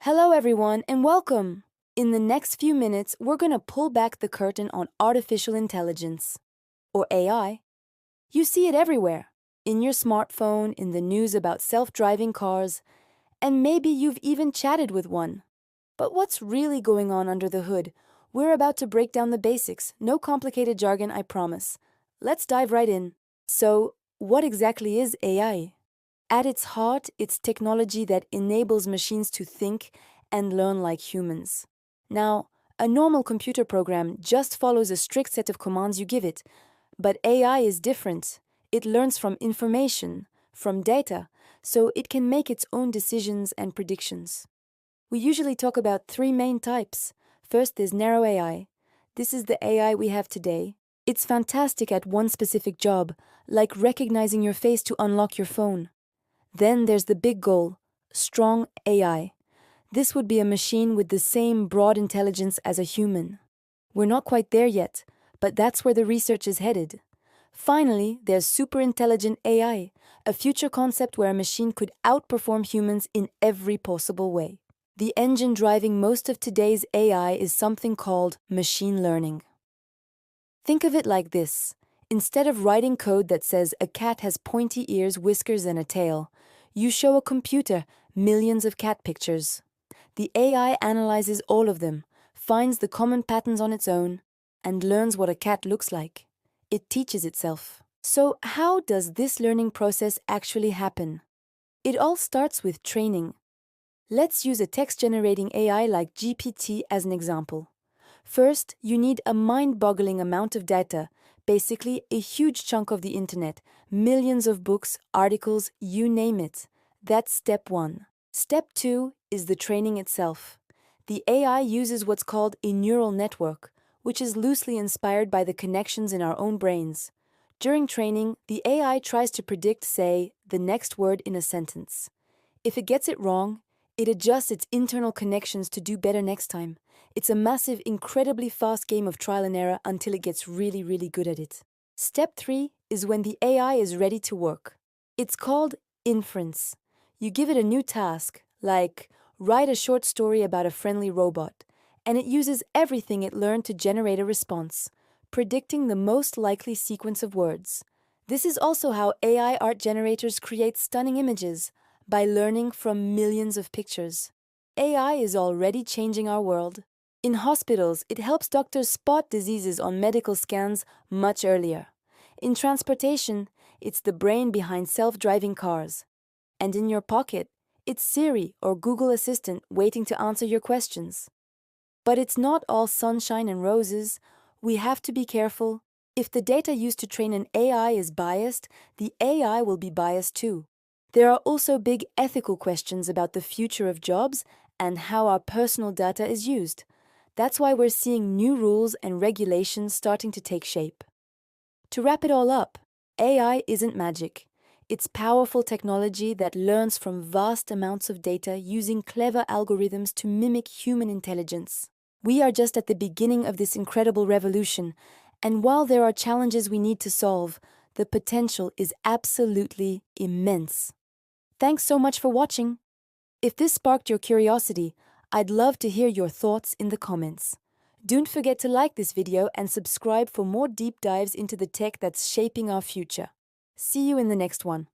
Hello, everyone, and welcome! In the next few minutes, we're going to pull back the curtain on artificial intelligence, or AI. You see it everywhere, in your smartphone, in the news about self-driving cars, and maybe you've even chatted with one. But what's really going on under the hood? We're about to break down the basics, no complicated jargon, I promise. Let's dive right in. So, what exactly is AI? At its heart, it's technology that enables machines to think and learn like humans. Now, a normal computer program just follows a strict set of commands you give it, but AI is different. It learns from information, from data, so it can make its own decisions and predictions. We usually talk about three main types. First, there's narrow AI. This is the AI we have today. It's fantastic at one specific job, like recognizing your face to unlock your phone. Then there's the big goal, strong AI. This would be a machine with the same broad intelligence as a human. We're not quite there yet, but that's where the research is headed. Finally, there's superintelligent AI, a future concept where a machine could outperform humans in every possible way. The engine driving most of today's AI is something called machine learning. Think of it like this. Instead of writing code that says a cat has pointy ears, whiskers, and a tail, you show a computer millions of cat pictures. The AI analyzes all of them, finds the common patterns on its own, and learns what a cat looks like. It teaches itself. So how does this learning process actually happen? It all starts with training. Let's use a text-generating AI like GPT as an example. First, you need a mind-boggling amount of data, basically a huge chunk of the internet, millions of books, articles, you name it. That's step one. Step two is the training itself. The AI uses what's called a neural network, which is loosely inspired by the connections in our own brains. During training, the AI tries to predict, say, the next word in a sentence. If it gets it wrong, it adjusts its internal connections to do better next time. It's a massive, incredibly fast game of trial and error until it gets really, really good at it. Step three is when the AI is ready to work. It's called inference. You give it a new task, like write a short story about a friendly robot, and it uses everything it learned to generate a response, predicting the most likely sequence of words. This is also how AI art generators create stunning images, by learning from millions of pictures. AI is already changing our world. In hospitals, it helps doctors spot diseases on medical scans much earlier. In transportation, it's the brain behind self-driving cars. And in your pocket, it's Siri or Google Assistant waiting to answer your questions. But it's not all sunshine and roses. We have to be careful. If the data used to train an AI is biased, the AI will be biased too. There are also big ethical questions about the future of jobs and how our personal data is used. That's why we're seeing new rules and regulations starting to take shape. To wrap it all up, AI isn't magic. It's powerful technology that learns from vast amounts of data using clever algorithms to mimic human intelligence. We are just at the beginning of this incredible revolution, and while there are challenges we need to solve, the potential is absolutely immense. Thanks so much for watching. If this sparked your curiosity, I'd love to hear your thoughts in the comments. Don't forget to like this video and subscribe for more deep dives into the tech that's shaping our future. See you in the next one.